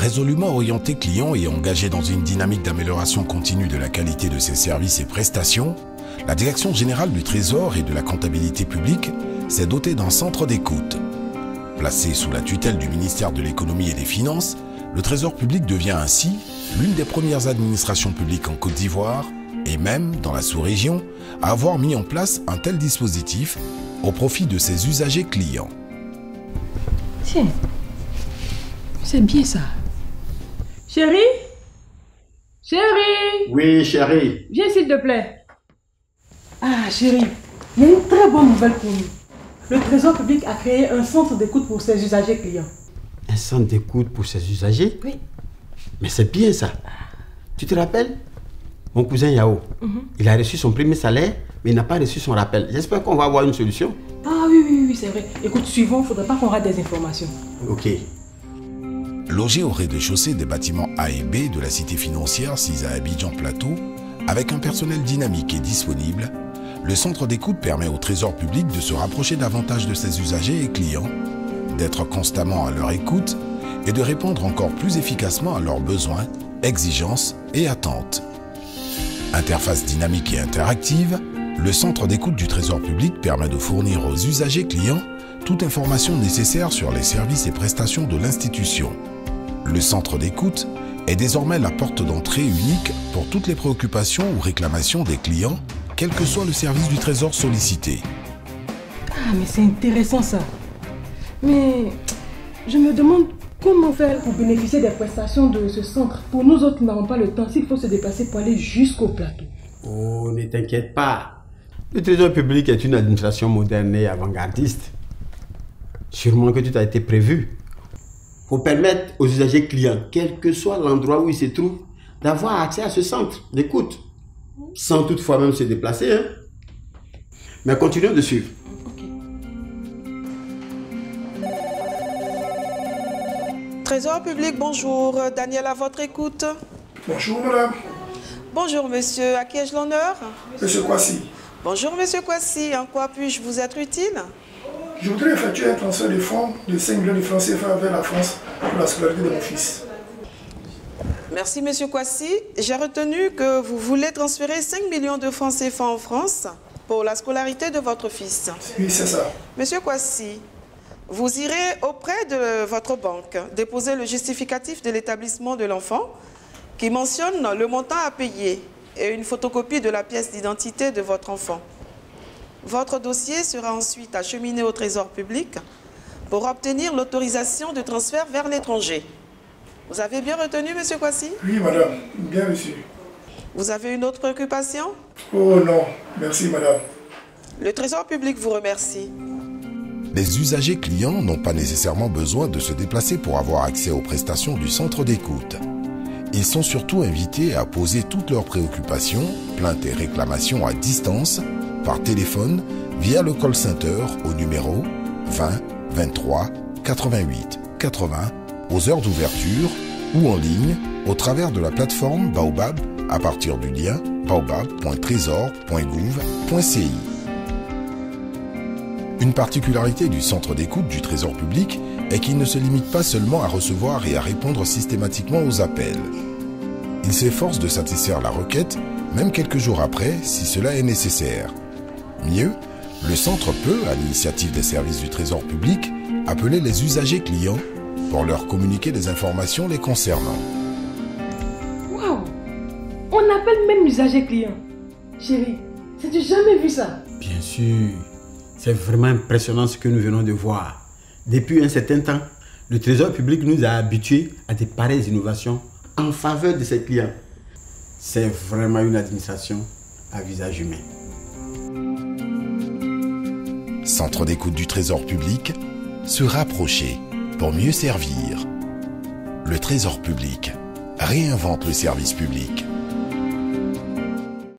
Résolument orienté client et engagé dans une dynamique d'amélioration continue de la qualité de ses services et prestations, la Direction générale du Trésor et de la comptabilité publique s'est dotée d'un centre d'écoute. Placé sous la tutelle du ministère de l'Économie et des Finances, le Trésor public devient ainsi l'une des premières administrations publiques en Côte d'Ivoire et même dans la sous-région à avoir mis en place un tel dispositif au profit de ses usagers clients. Tiens, c'est bien ça. Chérie? Chérie? Oui, chérie. Viens s'il te plaît. Ah, chérie, il y a une très bonne nouvelle pour nous. Le Trésor public a créé un centre d'écoute pour ses usagers clients. Un centre d'écoute pour ses usagers? Oui. Mais c'est bien ça. Tu te rappelles? Mon cousin Yao, il a reçu son premier salaire, mais il n'a pas reçu son rappel. J'espère qu'on va avoir une solution. Ah oui, c'est vrai. Écoute, suivons, il ne faudrait pas qu'on rate des informations. Ok. Logé au rez-de-chaussée des bâtiments A et B de la cité financière sise à Abidjan Plateau, avec un personnel dynamique et disponible, le centre d'écoute permet au Trésor public de se rapprocher davantage de ses usagers et clients, d'être constamment à leur écoute et de répondre encore plus efficacement à leurs besoins, exigences et attentes. Interface dynamique et interactive, le centre d'écoute du Trésor public permet de fournir aux usagers clients toute information nécessaire sur les services et prestations de l'institution. Le centre d'écoute est désormais la porte d'entrée unique pour toutes les préoccupations ou réclamations des clients, quel que soit le service du Trésor sollicité. Ah, mais c'est intéressant ça. Mais je me demande comment faire pour bénéficier des prestations de ce centre. Pour nous autres qui n'avons pas le temps, s'il faut se déplacer pour aller jusqu'au plateau. Oh, ne t'inquiète pas. Le Trésor public est une administration moderne et avant-gardiste. Sûrement que tout a été prévu pour permettre aux usagers clients, quel que soit l'endroit où ils se trouvent, d'avoir accès à ce centre d'écoute, sans toutefois même se déplacer. Hein. Mais continuons de suivre. Trésor public, bonjour. Daniel à votre écoute. Bonjour madame. Bonjour monsieur, à qui ai-je l'honneur? Monsieur Kwasi. Bonjour monsieur Kwasi, en quoi puis-je vous être utile? Je voudrais effectuer un transfert de fonds de 5 millions de francs CFA vers la France pour la scolarité de mon fils. Merci monsieur Kwasi. J'ai retenu que vous voulez transférer 5 millions de francs CFA en France pour la scolarité de votre fils. Oui, c'est ça. Monsieur Kwasi, vous irez auprès de votre banque déposer le justificatif de l'établissement de l'enfant qui mentionne le montant à payer et une photocopie de la pièce d'identité de votre enfant. Votre dossier sera ensuite acheminé au Trésor public pour obtenir l'autorisation de transfert vers l'étranger. Vous avez bien retenu, monsieur Kwasi? Oui, madame. Bien reçu. Vous avez une autre préoccupation? Oh non, merci madame. Le Trésor public vous remercie. Les usagers clients n'ont pas nécessairement besoin de se déplacer pour avoir accès aux prestations du centre d'écoute. Ils sont surtout invités à poser toutes leurs préoccupations, plaintes et réclamations à distance, par téléphone, via le call center au numéro 20 23 88 80 aux heures d'ouverture ou en ligne au travers de la plateforme Baobab à partir du lien baobab.tresor.gouv.ci. Une particularité du centre d'écoute du Trésor public est qu'il ne se limite pas seulement à recevoir et à répondre systématiquement aux appels. Il s'efforce de satisfaire la requête, même quelques jours après, si cela est nécessaire. Mieux, le centre peut, à l'initiative des services du Trésor public, appeler les usagers clients pour leur communiquer des informations les concernant. Waouh! On appelle même l'usager client. Chérie, as-tu jamais vu ça? Bien sûr. C'est vraiment impressionnant ce que nous venons de voir. Depuis un certain temps, le Trésor public nous a habitués à de pareilles innovations en faveur de ses clients. C'est vraiment une administration à visage humain. Centre d'écoute du Trésor public, se rapprocher pour mieux servir. Le Trésor public réinvente le service public.